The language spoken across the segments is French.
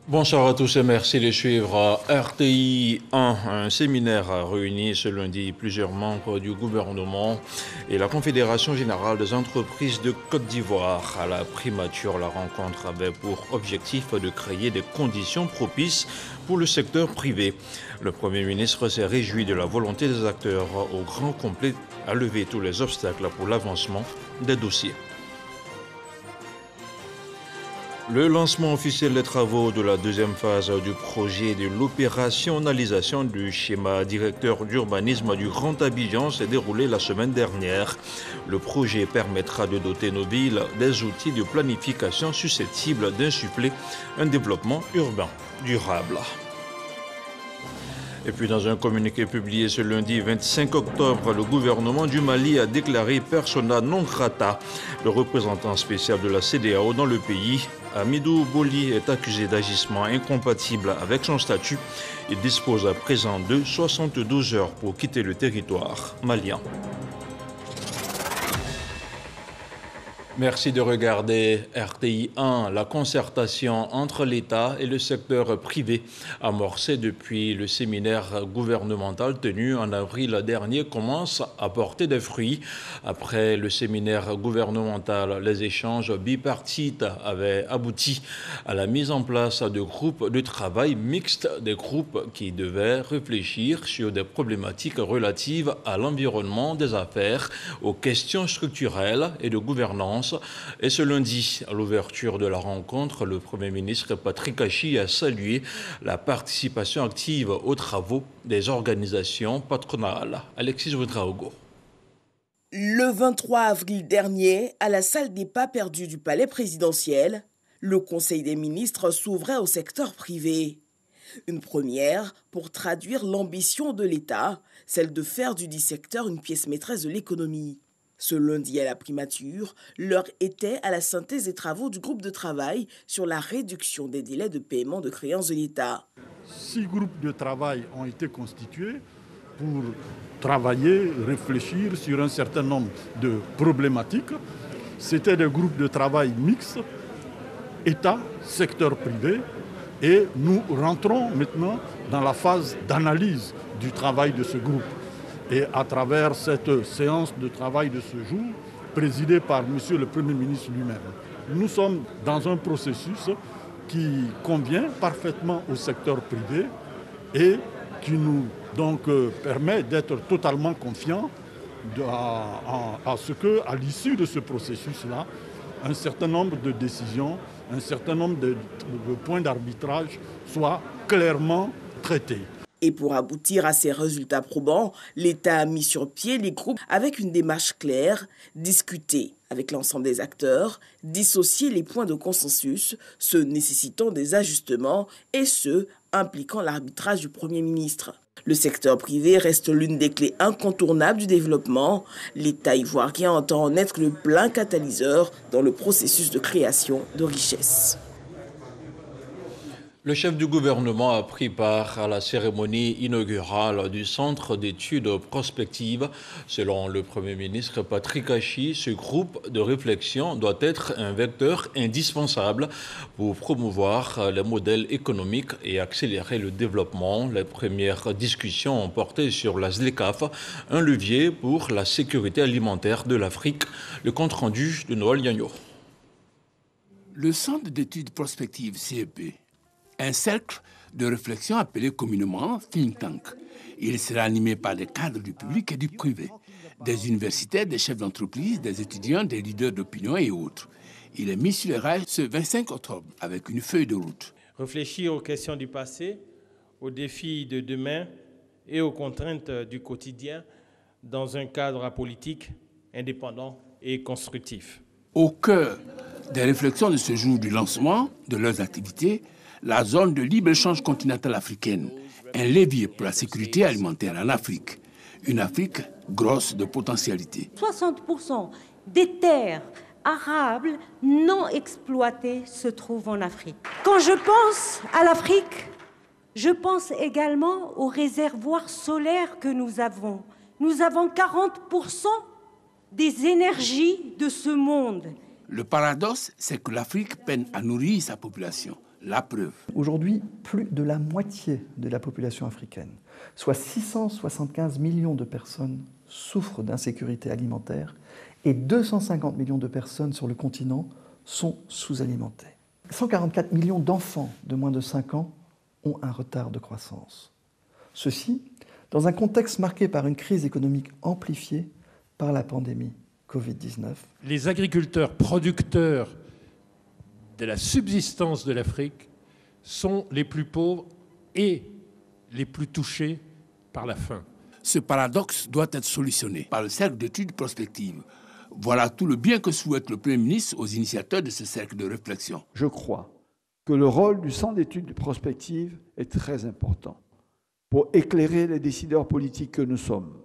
Bonsoir à tous et merci de suivre RTI 1. Un séminaire a réuni ce lundi plusieurs membres du gouvernement et la Confédération générale des entreprises de Côte d'Ivoire. À la primature, la rencontre avait pour objectif de créer des conditions propices pour le secteur privé. Le Premier ministre s'est réjoui de la volonté des acteurs au grand complet à lever tous les obstacles pour l'avancement des dossiers. Le lancement officiel des travaux de la deuxième phase du projet de l'opérationnalisation du schéma directeur d'urbanisme du Grand Abidjan s'est déroulé la semaine dernière. Le projet permettra de doter nos villes des outils de planification susceptibles d'insuffler un développement urbain durable. Et puis dans un communiqué publié ce lundi 25 octobre, le gouvernement du Mali a déclaré persona non grata. Le représentant spécial de la CEDEAO dans le pays, Hamidou Boli, est accusé d'agissement incompatible avec son statut. Il dispose à présent de 72 heures pour quitter le territoire malien. Merci de regarder RTI 1. La concertation entre l'État et le secteur privé, amorcée depuis le séminaire gouvernemental tenu en avril dernier, commence à porter des fruits. Après le séminaire gouvernemental, les échanges bipartites avaient abouti à la mise en place de groupes de travail mixtes, des groupes qui devaient réfléchir sur des problématiques relatives à l'environnement des affaires, aux questions structurelles et de gouvernance. Et ce lundi, à l'ouverture de la rencontre, le Premier ministre Patrick Achi a salué la participation active aux travaux des organisations patronales. Alexis Ouedraogo. Le 23 avril dernier, à la salle des pas perdus du palais présidentiel, le Conseil des ministres s'ouvrait au secteur privé. Une première pour traduire l'ambition de l'État, celle de faire du dit secteur une pièce maîtresse de l'économie. Ce lundi à la primature, l'heure était à la synthèse des travaux du groupe de travail sur la réduction des délais de paiement de créances de l'État. 6 groupes de travail ont été constitués pour travailler, réfléchir sur un certain nombre de problématiques. C'était des groupes de travail mixtes, État, secteur privé, et nous rentrons maintenant dans la phase d'analyse du travail de ce groupe. Et à travers cette séance de travail de ce jour, présidée par M. le Premier ministre lui-même, nous sommes dans un processus qui convient parfaitement au secteur privé et qui nous permet d'être totalement confiants à ce qu'à l'issue de ce processus-là, un certain nombre de décisions, un certain nombre de points d'arbitrage soient clairement traités. Et pour aboutir à ces résultats probants, l'État a mis sur pied les groupes avec une démarche claire, discuter avec l'ensemble des acteurs, dissocier les points de consensus, ceux nécessitant des ajustements et ceux impliquant l'arbitrage du Premier ministre. Le secteur privé reste l'une des clés incontournables du développement. L'État ivoirien entend en être le plein catalyseur dans le processus de création de richesses. Le chef du gouvernement a pris part à la cérémonie inaugurale du Centre d'études prospectives. Selon le Premier ministre Patrick Achi, ce groupe de réflexion doit être un vecteur indispensable pour promouvoir les modèles économiques et accélérer le développement. Les premières discussions ont porté sur la ZLECAf, un levier pour la sécurité alimentaire de l'Afrique. Le compte-rendu de Noël Yagno. Le Centre d'études prospectives CEP, un cercle de réflexion appelé communément think tank. Il sera animé par des cadres du public et du privé, des universitaires, des chefs d'entreprise, des étudiants, des leaders d'opinion et autres. Il est mis sur les rails ce 25 octobre avec une feuille de route. Réfléchir aux questions du passé, aux défis de demain et aux contraintes du quotidien dans un cadre apolitique, indépendant et constructif. Au cœur des réflexions de ce jour du lancement de leurs activités, la zone de libre-échange continentale africaine, un levier pour la sécurité alimentaire en Afrique. Une Afrique grosse de potentialités. 60% des terres arables non exploitées se trouvent en Afrique. Quand je pense à l'Afrique, je pense également aux réservoirs solaires que nous avons. Nous avons 40% des énergies de ce monde. Le paradoxe, c'est que l'Afrique peine à nourrir sa population. La preuve. Aujourd'hui, plus de la moitié de la population africaine, soit 675 millions de personnes, souffrent d'insécurité alimentaire et 250 millions de personnes sur le continent sont sous-alimentées. 144 millions d'enfants de moins de 5 ans ont un retard de croissance. Ceci dans un contexte marqué par une crise économique amplifiée par la pandémie Covid-19. Les agriculteurs producteurs de la subsistance de l'Afrique sont les plus pauvres et les plus touchés par la faim. Ce paradoxe doit être solutionné par le cercle d'études prospectives. Voilà tout le bien que souhaite le Premier ministre aux initiateurs de ce cercle de réflexion. Je crois que le rôle du Centre d'études prospectives est très important pour éclairer les décideurs politiques que nous sommes.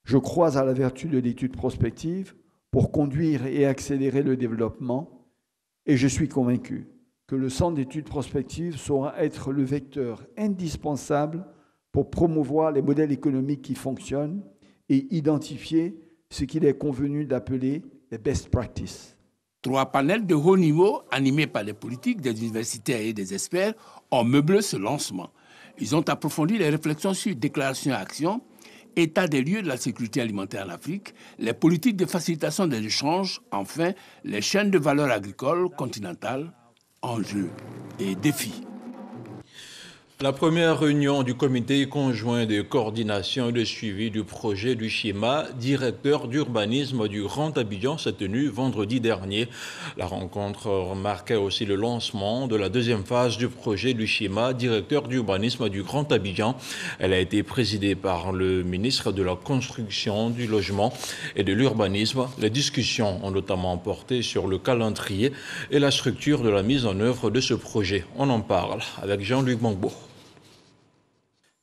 Je crois à la vertu de l'étude prospective pour conduire et accélérer le développement et je suis convaincu que le Centre d'études prospectives saura être le vecteur indispensable pour promouvoir les modèles économiques qui fonctionnent et identifier ce qu'il est convenu d'appeler les best practices. 3 panels de haut niveau, animés par des politiques, des universitaires et des experts, ont meublé ce lancement. Ils ont approfondi les réflexions sur déclaration et action, état des lieux de la sécurité alimentaire en Afrique, les politiques de facilitation des échanges, enfin, les chaînes de valeur agricole continentales, enjeux et défis. La première réunion du comité conjoint de coordination et de suivi du projet du schéma directeur d'urbanisme du Grand Abidjan s'est tenue vendredi dernier. La rencontre marquait aussi le lancement de la deuxième phase du projet du schéma directeur d'urbanisme du Grand Abidjan. Elle a été présidée par le ministre de la Construction, du Logement et de l'Urbanisme. Les discussions ont notamment porté sur le calendrier et la structure de la mise en œuvre de ce projet. On en parle avec Jean-Luc Mangbo.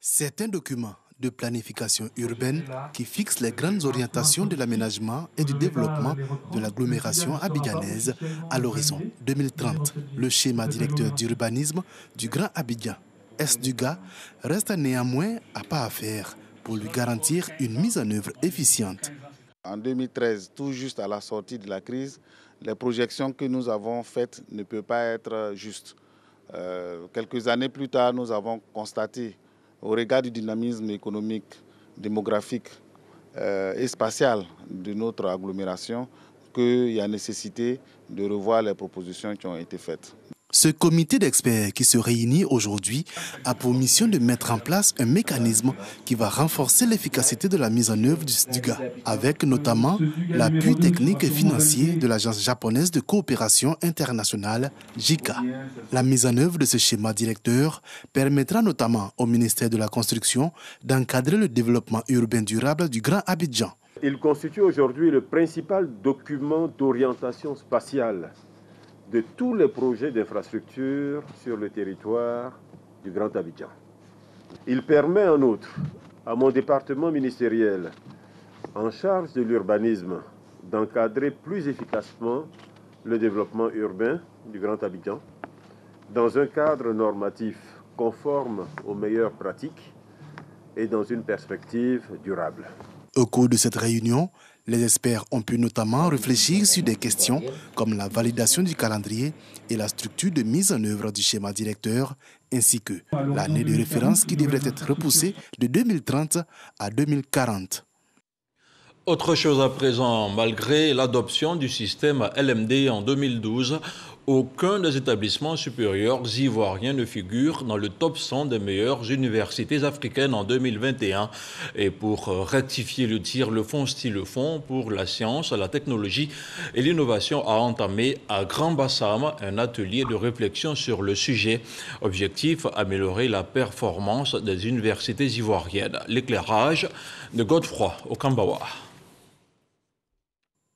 C'est un document de planification urbaine qui fixe les grandes orientations de l'aménagement et du développement de l'agglomération abidjanaise à l'horizon 2030. Le schéma directeur d'urbanisme du Grand Abidjan, SDUGA, reste néanmoins à pas à faire pour lui garantir une mise en œuvre efficiente. En 2013, tout juste à la sortie de la crise, les projections que nous avons faites ne peuvent pas être justes. Quelques années plus tard, nous avons constaté, au regard du dynamisme économique, démographique et spatial de notre agglomération, qu'il y a nécessité de revoir les propositions qui ont été faites. Ce comité d'experts qui se réunit aujourd'hui a pour mission de mettre en place un mécanisme qui va renforcer l'efficacité de la mise en œuvre du SDUGA, avec notamment l'appui technique et financier de l'Agence japonaise de coopération internationale, JICA. La mise en œuvre de ce schéma directeur permettra notamment au ministère de la Construction d'encadrer le développement urbain durable du Grand Abidjan. Il constitue aujourd'hui le principal document d'orientation spatiale de tous les projets d'infrastructure sur le territoire du Grand Abidjan. Il permet en outre à mon département ministériel en charge de l'urbanisme d'encadrer plus efficacement le développement urbain du Grand Abidjan dans un cadre normatif conforme aux meilleures pratiques et dans une perspective durable. Au cours de cette réunion, les experts ont pu notamment réfléchir sur des questions comme la validation du calendrier et la structure de mise en œuvre du schéma directeur, ainsi que l'année de référence qui devrait être repoussée de 2030 à 2040. Autre chose à présent, malgré l'adoption du système LMD en 2012, aucun des établissements supérieurs ivoiriens ne figure dans le top 100 des meilleures universités africaines en 2021. Et pour rectifier le tir, le Fonds Stylophon pour la science, la technologie et l'innovation a entamé à Grand Bassam un atelier de réflexion sur le sujet. Objectif, améliorer la performance des universités ivoiriennes. L'éclairage de Godefroy Okambawa.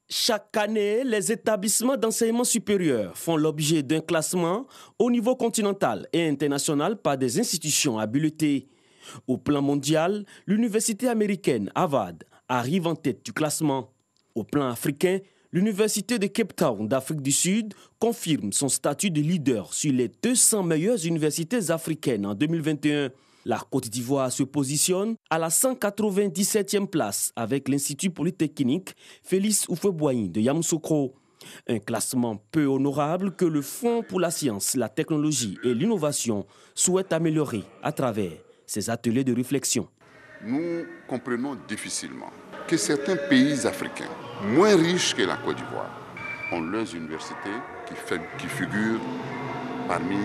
Chaque année, les établissements d'enseignement supérieur font l'objet d'un classement au niveau continental et international par des institutions habilitées. Au plan mondial, l'université américaine Harvard arrive en tête du classement. Au plan africain, l'université de Cape Town d'Afrique du Sud confirme son statut de leader sur les 200 meilleures universités africaines en 2021. La Côte d'Ivoire se positionne à la 197e place avec l'Institut Polytechnique Félix Houphouët-Boigny de Yamoussoukro. Un classement peu honorable que le Fonds pour la science, la technologie et l'innovation souhaite améliorer à travers ces ateliers de réflexion. Nous comprenons difficilement que certains pays africains, moins riches que la Côte d'Ivoire, ont leurs universités qui figurent parmi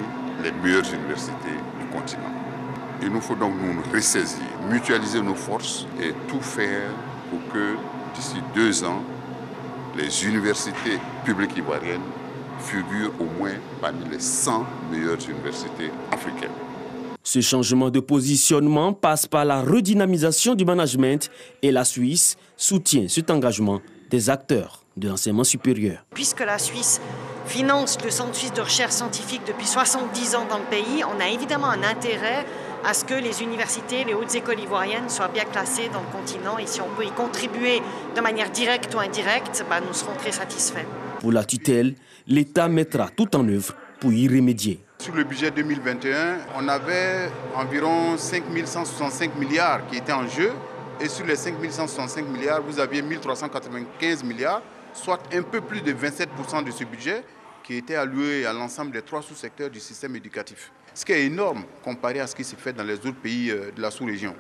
les meilleures universités du continent. Il nous faut donc nous ressaisir, mutualiser nos forces et tout faire pour que d'ici 2 ans, les universités publiques ivoiriennes figurent au moins parmi les 100 meilleures universités africaines. Ce changement de positionnement passe par la redynamisation du management et la Suisse soutient cet engagement des acteurs de l'enseignement supérieur. Puisque la Suisse finance le Centre suisse de recherche scientifique depuis 70 ans dans le pays, on a évidemment un intérêt à ce que les universités, les hautes écoles ivoiriennes soient bien classées dans le continent. Et si on peut y contribuer de manière directe ou indirecte, nous serons très satisfaits. Pour la tutelle, l'État mettra tout en œuvre pour y remédier. Sur le budget 2021, on avait environ 5 165 milliards qui étaient en jeu. Et sur les 5 165 milliards, vous aviez 1 395 milliards, soit un peu plus de 27% de ce budget qui était alloué à l'ensemble des 3 sous-secteurs du système éducatif. Ce qui est énorme comparé à ce qui s'est fait dans les autres pays de la sous-région.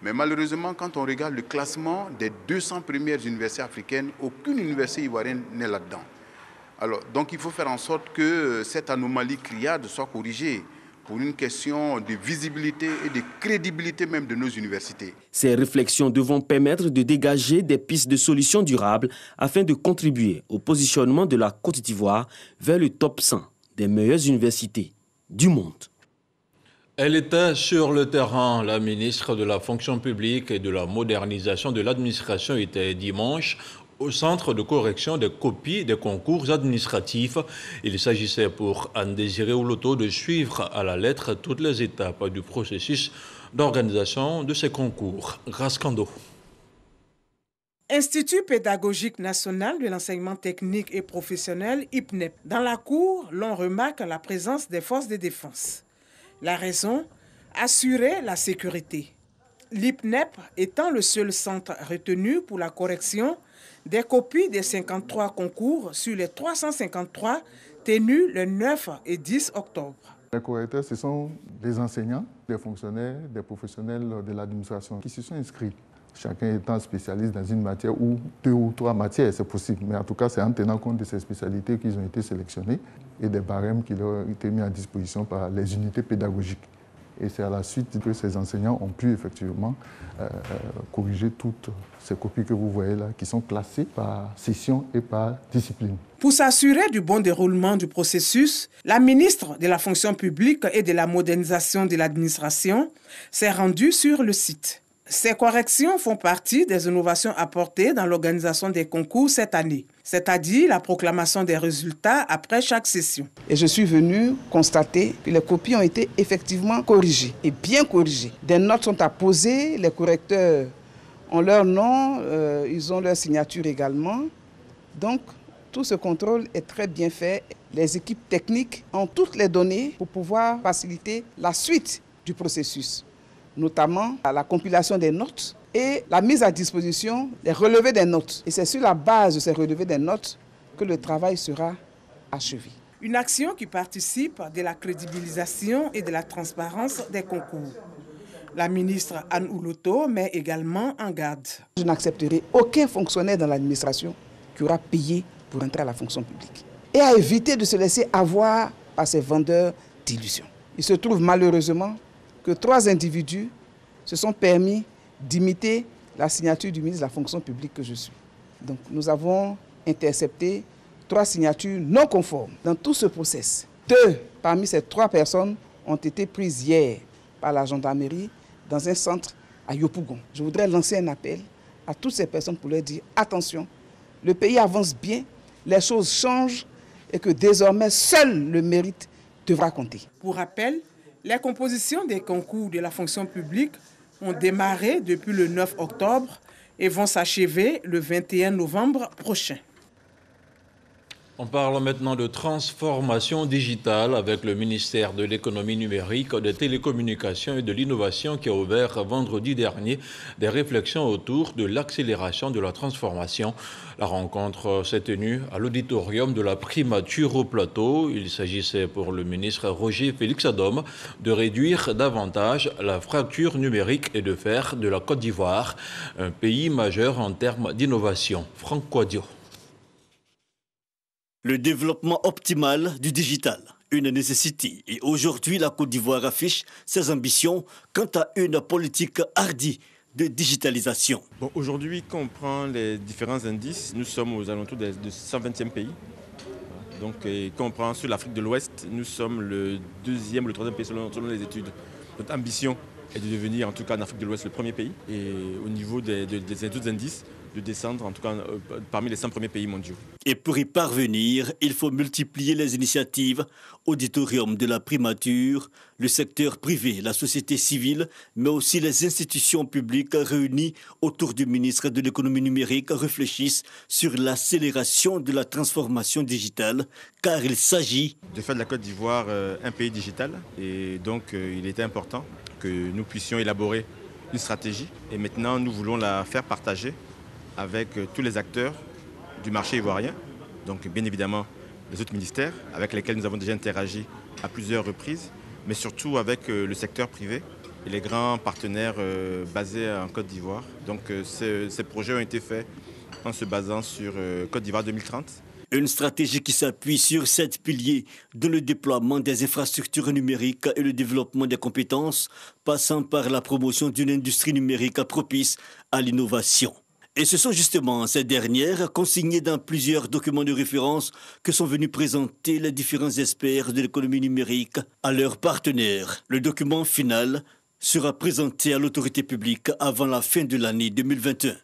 Mais malheureusement, quand on regarde le classement des 200 premières universités africaines, aucune université ivoirienne n'est là-dedans. Alors, donc il faut faire en sorte que cette anomalie criarde soit corrigée pour une question de visibilité et de crédibilité même de nos universités. Ces réflexions devront permettre de dégager des pistes de solutions durables afin de contribuer au positionnement de la Côte d'Ivoire vers le top 100 des meilleures universités du monde. Elle était sur le terrain. La ministre de la fonction publique et de la modernisation de l'administration était dimanche au centre de correction des copies des concours administratifs. Il s'agissait pour Anne-Désirée Ouloto de suivre à la lettre toutes les étapes du processus d'organisation de ces concours. Rascando. Institut pédagogique national de l'enseignement technique et professionnel, IPNEP. Dans la cour, l'on remarque la présence des forces de défense. La raison, assurer la sécurité. L'IPNEP étant le seul centre retenu pour la correction des copies des 53 concours sur les 353 tenus le 9 et 10 octobre. Les correcteurs, ce sont des enseignants, des fonctionnaires, des professionnels de l'administration qui se sont inscrits. Chacun étant spécialiste dans une matière ou 2 ou 3 matières, c'est possible. Mais en tout cas, c'est en tenant compte de ces spécialités qu'ils ont été sélectionnés et des barèmes qui leur ont été mis à disposition par les unités pédagogiques. Et c'est à la suite que ces enseignants ont pu effectivement corriger toutes ces copies que vous voyez là, qui sont classées par session et par discipline. Pour s'assurer du bon déroulement du processus, la ministre de la fonction publique et de la modernisation de l'administration s'est rendue sur le site. Ces corrections font partie des innovations apportées dans l'organisation des concours cette année, c'est-à-dire la proclamation des résultats après chaque session. Et je suis venu constater que les copies ont été effectivement corrigées et bien corrigées. Des notes sont apposées, les correcteurs ont leur nom, ils ont leur signature également. Donc, tout ce contrôle est très bien fait. Les équipes techniques ont toutes les données pour pouvoir faciliter la suite du processus, notamment à la compilation des notes et la mise à disposition des relevés des notes. Et c'est sur la base de ces relevés des notes que le travail sera achevé. Une action qui participe de la crédibilisation et de la transparence des concours. La ministre Anne Ouloto met également en garde. Je n'accepterai aucun fonctionnaire dans l'administration qui aura payé pour entrer à la fonction publique et à éviter de se laisser avoir par ces vendeurs d'illusions. Il se trouve malheureusement que 3 individus se sont permis d'imiter la signature du ministre de la fonction publique que je suis. Donc nous avons intercepté 3 signatures non conformes dans tout ce process. 2 parmi ces 3 personnes ont été prises hier par la gendarmerie dans un centre à Yopougon. Je voudrais lancer un appel à toutes ces personnes pour leur dire attention, le pays avance bien, les choses changent et que désormais seul le mérite devra compter. Pour rappel, les compositions des concours de la fonction publique ont démarré depuis le 9 octobre et vont s'achever le 21 novembre prochain. On parle maintenant de transformation digitale avec le ministère de l'économie numérique, des télécommunications et de l'innovation qui a ouvert vendredi dernier des réflexions autour de l'accélération de la transformation. La rencontre s'est tenue à l'auditorium de la Primature au Plateau. Il s'agissait pour le ministre Roger Félix Adom de réduire davantage la fracture numérique et de faire de la Côte d'Ivoire un pays majeur en termes d'innovation. Franck Kouadio. Le développement optimal du digital, une nécessité. Et aujourd'hui, la Côte d'Ivoire affiche ses ambitions quant à une politique hardie de digitalisation. Bon, aujourd'hui, quand on prend les différents indices, nous sommes aux alentours de 120e pays. Donc, quand on prend sur l'Afrique de l'Ouest, nous sommes le 2e ou le 3e pays selon les études. Notre ambition est de devenir, en tout cas en Afrique de l'Ouest, le premier pays. Et au niveau des autres indices, de descendre, en tout cas parmi les 100 premiers pays mondiaux. Et pour y parvenir, il faut multiplier les initiatives, auditorium de la primature, le secteur privé, la société civile, mais aussi les institutions publiques réunies autour du ministre de l'économie numérique réfléchissent sur l'accélération de la transformation digitale, car il s'agit de faire de la Côte d'Ivoire un pays digital. Et donc il était important que nous puissions élaborer une stratégie. Et maintenant, nous voulons la faire partager avec tous les acteurs du marché ivoirien, donc bien évidemment les autres ministères avec lesquels nous avons déjà interagi à plusieurs reprises, mais surtout avec le secteur privé et les grands partenaires basés en Côte d'Ivoire. Donc ces projets ont été faits en se basant sur Côte d'Ivoire 2030. Une stratégie qui s'appuie sur 7 piliers, de le déploiement des infrastructures numériques et le développement des compétences, passant par la promotion d'une industrie numérique propice à l'innovation. Et ce sont justement ces dernières, consignées dans plusieurs documents de référence, que sont venus présenter les différents experts de l'économie numérique à leurs partenaires. Le document final sera présenté à l'autorité publique avant la fin de l'année 2021.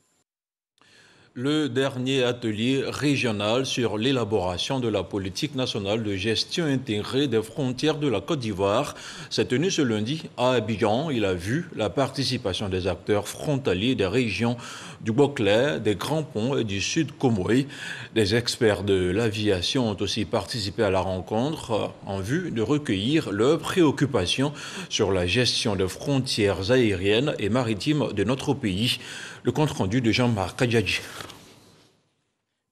Le dernier atelier régional sur l'élaboration de la politique nationale de gestion intégrée des frontières de la Côte d'Ivoire s'est tenu ce lundi à Abidjan. Il a vu la participation des acteurs frontaliers des régions du Boclé, des Grands Ponts et du Sud Comoé. Des experts de l'aviation ont aussi participé à la rencontre en vue de recueillir leurs préoccupations sur la gestion des frontières aériennes et maritimes de notre pays. Le compte-rendu de Jean-Marc Kadjadji.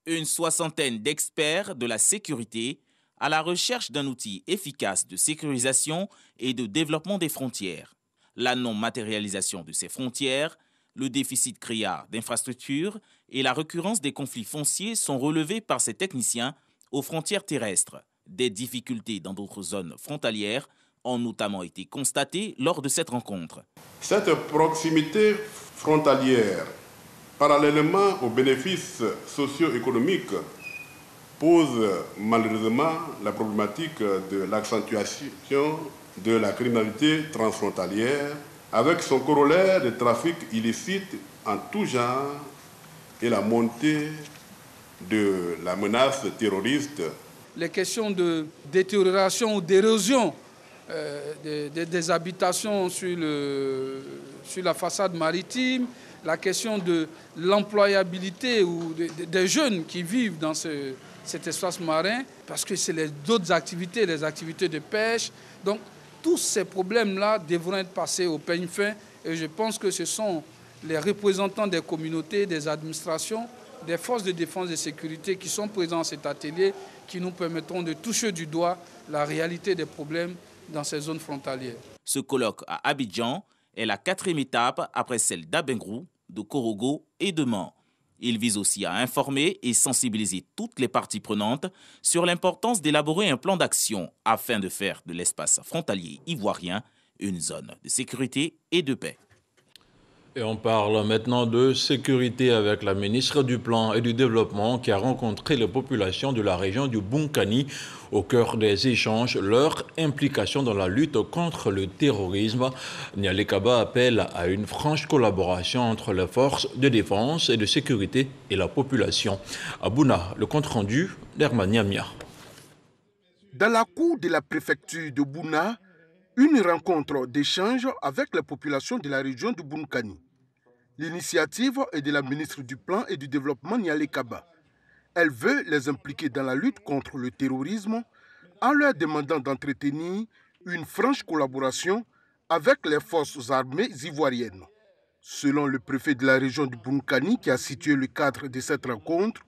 Une soixantaine d'experts de la sécurité à la recherche d'un outil efficace de sécurisation et de développement des frontières. La non-matérialisation de ces frontières, le déficit criard d'infrastructures et la récurrence des conflits fonciers sont relevés par ces techniciens aux frontières terrestres. Des difficultés dans d'autres zones frontalières ont notamment été constatées lors de cette rencontre. Cette proximité frontalière, parallèlement aux bénéfices socio-économiques, pose malheureusement la problématique de l'accentuation de la criminalité transfrontalière, avec son corollaire de trafic illicite en tout genre et la montée de la menace terroriste. Les questions de détérioration ou d'érosion des habitations sur la façade maritime, la question de l'employabilité ou des jeunes qui vivent dans cet espace marin, parce que c'est d'autres activités, les activités de pêche. Donc, tous ces problèmes-là devront être passés au peigne fin. Et je pense que ce sont les représentants des communautés, des administrations, des forces de défense et de sécurité qui sont présents à cet atelier qui nous permettront de toucher du doigt la réalité des problèmes dans ces zones frontalières. Ce colloque à Abidjan est la 4e étape après celle d'Abengrou, de Korogo et de Mans. Il vise aussi à informer et sensibiliser toutes les parties prenantes sur l'importance d'élaborer un plan d'action afin de faire de l'espace frontalier ivoirien une zone de sécurité et de paix. Et on parle maintenant de sécurité avec la ministre du Plan et du Développement qui a rencontré les populations de la région du Bunkani. Au cœur des échanges, leur implication dans la lutte contre le terrorisme. Nialé Kaba appelle à une franche collaboration entre les forces de défense et de sécurité et la population. À Bouna, le compte-rendu d'Herman Niamia. Dans la cour de la préfecture de Bouna, une rencontre d'échange avec la population de la région du Bunkani. L'initiative est de la ministre du Plan et du Développement Nialé Kaba. Elle veut les impliquer dans la lutte contre le terrorisme en leur demandant d'entretenir une franche collaboration avec les forces armées ivoiriennes. Selon le préfet de la région du Bounoukhani qui a situé le cadre de cette rencontre,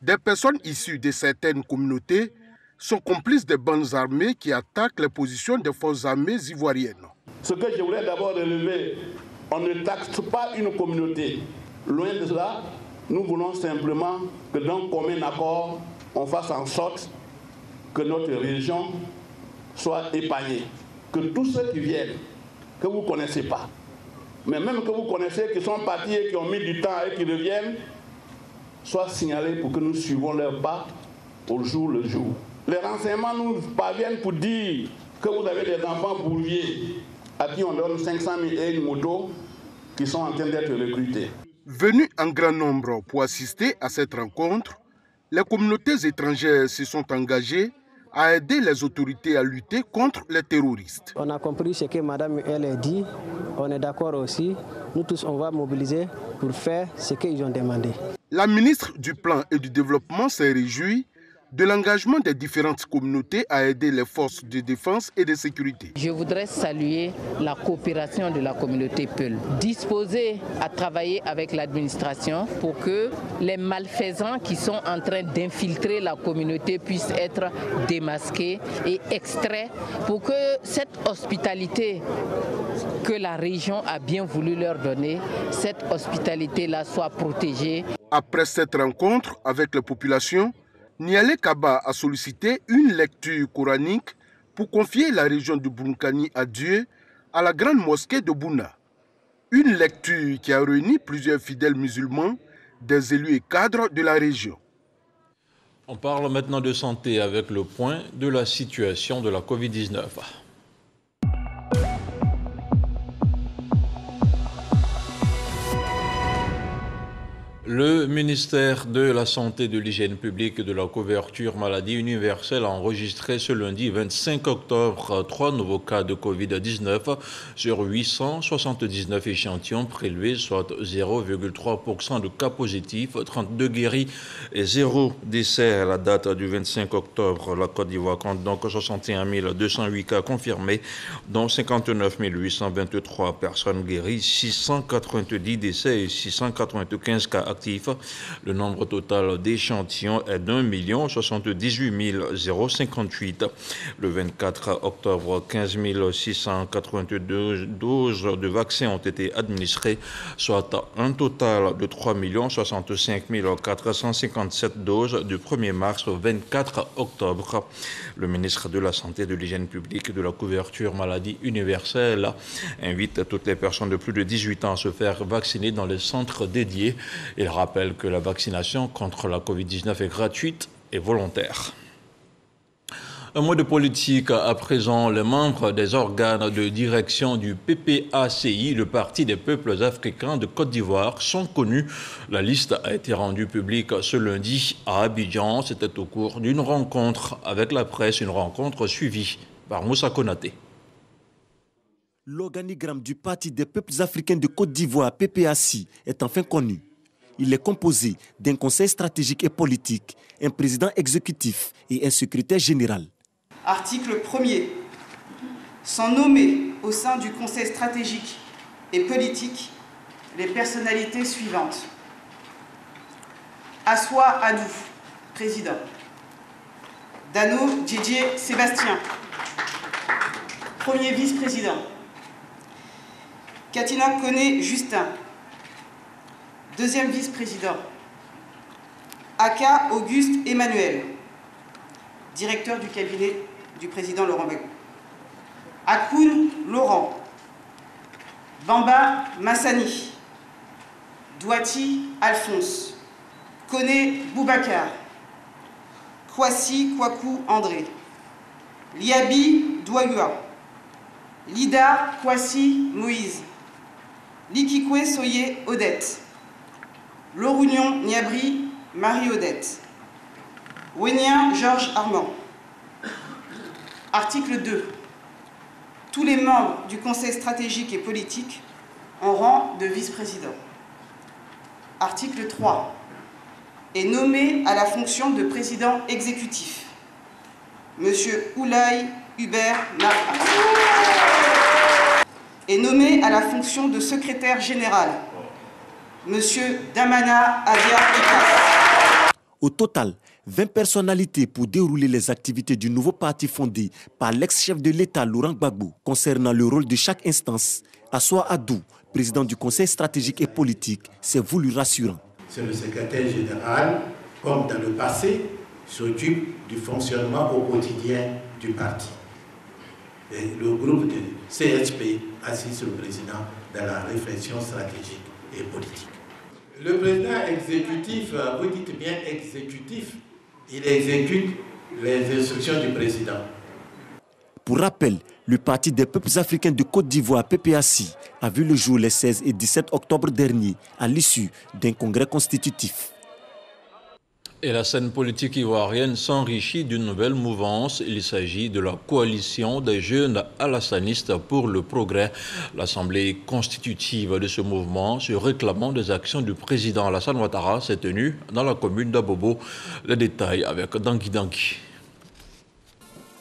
des personnes issues de certaines communautés sont complices des bandes armées qui attaquent les positions des forces armées ivoiriennes. Ce que je voulais d'abord relever, on ne taxe pas une communauté. Loin de cela, nous voulons simplement que d'un commun accord, on fasse en sorte que notre région soit épargnée. Que tous ceux qui viennent, que vous ne connaissez pas, mais même que vous connaissez, qui sont partis et qui ont mis du temps et qui reviennent, soient signalés pour que nous suivons leurs pas au jour le jour. Les renseignements nous parviennent pour dire que vous avez des enfants bourviers à qui on donne 500 000 et une moto qui sont en train d'être recrutés. Venus en grand nombre pour assister à cette rencontre, les communautés étrangères se sont engagées à aider les autorités à lutter contre les terroristes. On a compris ce que Madame elle a dit, on est d'accord aussi. Nous tous, on va mobiliser pour faire ce qu'ils ont demandé. La ministre du Plan et du Développement s'est réjouie de l'engagement des différentes communautés à aider les forces de défense et de sécurité. Je voudrais saluer la coopération de la communauté Peul, disposée à travailler avec l'administration pour que les malfaisants qui sont en train d'infiltrer la communauté puissent être démasqués et extraits pour que cette hospitalité que la région a bien voulu leur donner, cette hospitalité-là soit protégée. Après cette rencontre avec la population, Nialé Kaba a sollicité une lecture coranique pour confier la région de Bounoukhani à Dieu à la grande mosquée de Bouna. Une lecture qui a réuni plusieurs fidèles musulmans, des élus et cadres de la région. On parle maintenant de santé avec le point de la situation de la Covid-19. Le ministère de la Santé, de l'Hygiène publique et de la couverture maladie universelle a enregistré ce lundi 25 octobre 3 nouveaux cas de Covid-19 sur 879 échantillons prélevés, soit 0,3% de cas positifs, 32 guéris et 0 décès à la date du 25 octobre. La Côte d'Ivoire compte donc 61 208 cas confirmés, dont 59 823 personnes guéries, 690 décès et 695 cas actifs. Le nombre total d'échantillons est d'1 078 058. Le 24 octobre, 15 682 doses de vaccins ont été administrées, soit un total de 3 65 457 doses du 1er mars au 24 octobre. Le ministre de la Santé, de l'Hygiène publique et de la couverture maladie universelle invite toutes les personnes de plus de 18 ans à se faire vacciner dans les centres dédiés. Il rappelle que la vaccination contre la Covid-19 est gratuite et volontaire. Un mot de politique à présent. Les membres des organes de direction du PPACI, le Parti des peuples africains de Côte d'Ivoire, sont connus. La liste a été rendue publique ce lundi à Abidjan. C'était au cours d'une rencontre avec la presse, une rencontre suivie par Moussa Konaté. L'organigramme du Parti des peuples africains de Côte d'Ivoire, PPACI, est enfin connu. Il est composé d'un conseil stratégique et politique, un président exécutif et un secrétaire général. Article 1er. Sont nommés au sein du conseil stratégique et politique les personnalités suivantes. Assoua Adou, président. Dano Didier Sébastien, premier vice-président. Katina Koné Justin, deuxième vice-président. Aka Auguste Emmanuel, directeur du cabinet du président Laurent Gbagbo. Akoun Laurent, Bamba Massani, Douati Alphonse, Koné Boubacar, Kwasi Kwaku André, Liabi Doualua, Lida Kwasi Moïse, Likikwe Soye Odette, Lorunion Niabri Marie-Odette, Wenien Georges Armand. Article 2. Tous les membres du Conseil stratégique et politique en rang de vice-président. Article 3. est nommé à la fonction de président exécutif. Monsieur Oulaye Hubert Napa est nommé à la fonction de secrétaire général. Monsieur Damana Abia Ekas. Au total, 20 personnalités pour dérouler les activités du nouveau parti fondé par l'ex-chef de l'État Laurent Gbagbo concernant le rôle de chaque instance. Assoa Adou, président du Conseil stratégique et politique, s'est voulu rassurant. C'est le secrétaire général, comme dans le passé, s'occupe du fonctionnement au quotidien du parti. Et le groupe de CSP assiste le président dans la réflexion stratégique et politique. Le président exécutif, vous dites bien exécutif, il exécute les instructions du président. Pour rappel, le Parti des peuples africains de Côte d'Ivoire, PPAC, a vu le jour les 16 et 17 octobre dernier à l'issue d'un congrès constitutif. Et la scène politique ivoirienne s'enrichit d'une nouvelle mouvance. Il s'agit de la coalition des jeunes alassanistes pour le progrès. L'assemblée constitutive de ce mouvement, se réclamant des actions du président Alassane Ouattara, s'est tenue dans la commune d'Abobo. Les détails avec Dangui Dangui.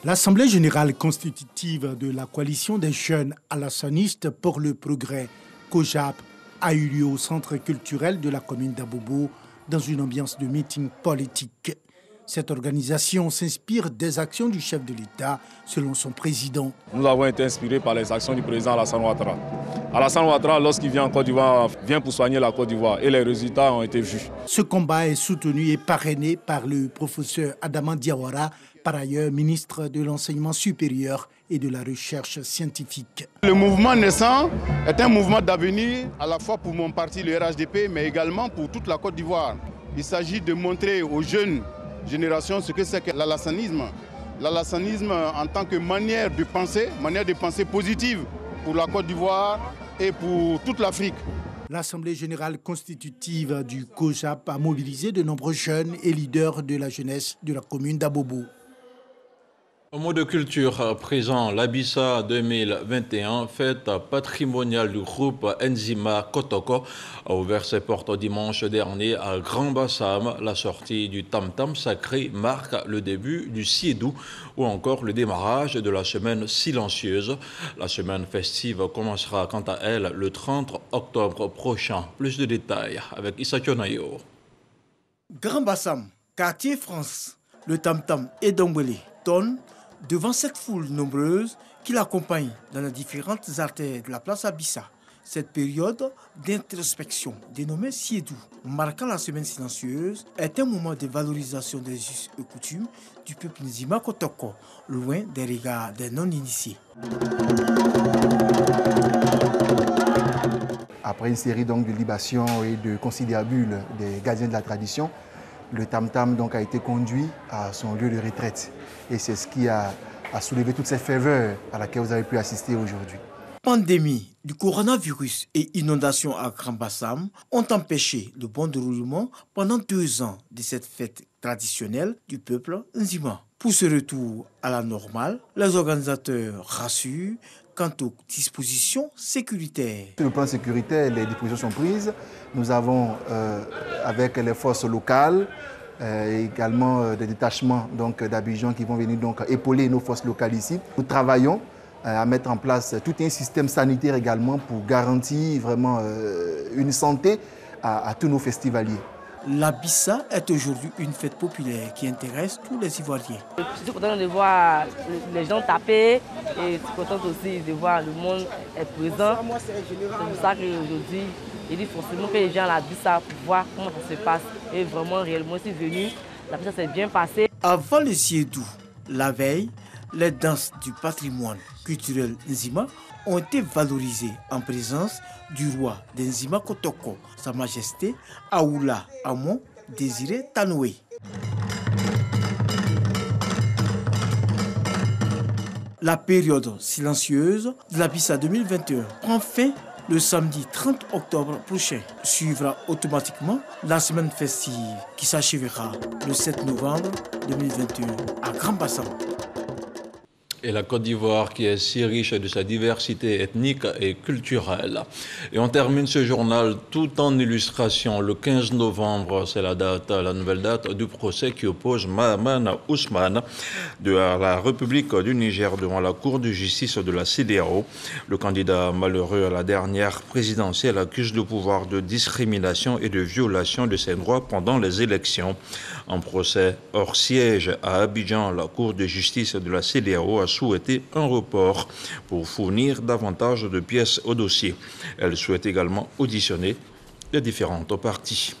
L'Assemblée générale constitutive de la coalition des jeunes alassanistes pour le progrès, COJAP, a eu lieu au centre culturel de la commune d'Abobo dans une ambiance de meeting politique. Cette organisation s'inspire des actions du chef de l'État, selon son président. Nous avons été inspirés par les actions du président Alassane Ouattara. Alassane Ouattara, lorsqu'il vient en Côte d'Ivoire, vient pour soigner la Côte d'Ivoire et les résultats ont été vus. Ce combat est soutenu et parrainé par le professeur Adama Diawara, par ailleurs ministre de l'Enseignement supérieur et de la Recherche scientifique. Le mouvement naissant est un mouvement d'avenir à la fois pour mon parti, le RHDP, mais également pour toute la Côte d'Ivoire. Il s'agit de montrer aux jeunes générations ce que c'est que l'alassanisme. L'alassanisme en tant que manière de penser positive pour la Côte d'Ivoire et pour toute l'Afrique. L'Assemblée générale constitutive du COJAP a mobilisé de nombreux jeunes et leaders de la jeunesse de la commune d'Abobo. Au mot de culture, à présent, l'Abissa 2021, fête patrimoniale du groupe Nzima Kotoko, a ouvert ses portes dimanche dernier à Grand Bassam. La sortie du tam-tam sacré marque le début du Siedou ou encore le démarrage de la semaine silencieuse. La semaine festive commencera quant à elle le 30 octobre prochain. Plus de détails avec Issa Kionayo. Grand Bassam, quartier France, le tam-tam et Dombele tonne devant cette foule nombreuse qui l'accompagne dans les différentes artères de la place Abissa. Cette période d'introspection, dénommée Siedou, marquant la semaine silencieuse, est un moment de valorisation des us et coutumes du peuple Nzima Kotoko, loin des regards des non-initiés. Après une série donc, de libations et de conciliabules des gardiens de la tradition, le tam-tam donc, a été conduit à son lieu de retraite. Et c'est ce qui a soulevé toute cette ferveur à laquelle vous avez pu assister aujourd'hui. Pandémie du coronavirus et inondations à Grand Bassam ont empêché le bon déroulement pendant 2 ans de cette fête traditionnelle du peuple Nzima. Pour ce retour à la normale, les organisateurs rassurent quant aux dispositions sécuritaires. Sur le plan sécuritaire, les dispositions sont prises. Nous avons, avec les forces locales, également des détachements d'Abidjan qui vont venir épauler nos forces locales ici. Nous travaillons à mettre en place tout un système sanitaire également pour garantir vraiment une santé à tous nos festivaliers. L'Abissa est aujourd'hui une fête populaire qui intéresse tous les Ivoiriens. Je suis content de voir les gens taper et je suis content aussi de voir le monde est présent. C'est pour ça qu'aujourd'hui, il dit forcément que les gens à l'Abissa pour voir comment ça se passe. Et vraiment, réellement, je suis venu, l'Abissa s'est bien passé. Avant le Siedou, la veille, les danses du patrimoine culturel Nzima ont été valorisées en présence du roi d'Nzima Kotoko, Sa Majesté Aoula Amon Désiré Tanoué. La période silencieuse de l'Abissa 2021 prend fin le samedi 30 octobre prochain. Suivra automatiquement la semaine festive qui s'achèvera le 7 novembre 2021 à Grand Bassam. Et la Côte d'Ivoire qui est si riche de sa diversité ethnique et culturelle. Et on termine ce journal tout en illustration. Le 15 novembre, c'est la nouvelle date du procès qui oppose Mahaman Ousmane de la République du Niger devant la Cour de justice de la CEDEAO. Le candidat malheureux à la dernière présidentielle accuse le pouvoir de discrimination et de violation de ses droits pendant les élections. En procès hors siège à Abidjan, la Cour de justice de la CEDEAO a souhaité un report pour fournir davantage de pièces au dossier. Elle souhaite également auditionner les différentes parties.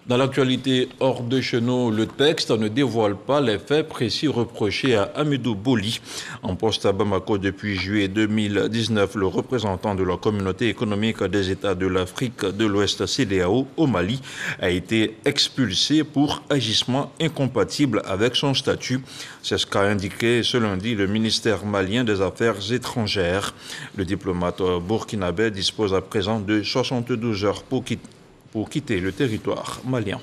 Dans l'actualité hors de chez nous, le texte ne dévoile pas les faits précis reprochés à Hamidou Boli. En poste à Bamako depuis juillet 2019, le représentant de la communauté économique des États de l'Afrique de l'Ouest CEDEAO au Mali a été expulsé pour agissement incompatible avec son statut. C'est ce qu'a indiqué ce lundi le ministère malien des Affaires étrangères. Le diplomate burkinabé dispose à présent de 72 heures pour quitter le territoire malien.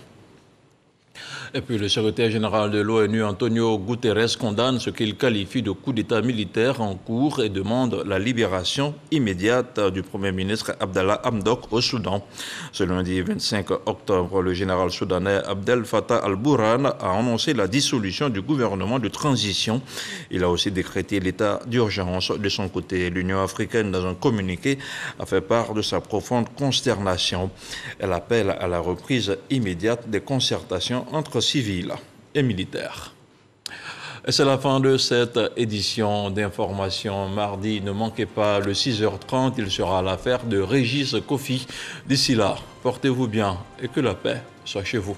Et puis le secrétaire général de l'ONU, Antonio Guterres, condamne ce qu'il qualifie de coup d'État militaire en cours et demande la libération immédiate du Premier ministre Abdallah Hamdok au Soudan. Ce lundi 25 octobre, le général soudanais Abdel Fattah al-Burhan a annoncé la dissolution du gouvernement de transition. Il a aussi décrété l'état d'urgence. De son côté, l'Union africaine, dans un communiqué, a fait part de sa profonde consternation. Elle appelle à la reprise immédiate des concertations entre civils et militaires. Et c'est la fin de cette édition d'information. Mardi, ne manquez pas le 6h30, il sera l'affaire de Régis Kofi. D'ici là, portez-vous bien et que la paix soit chez vous.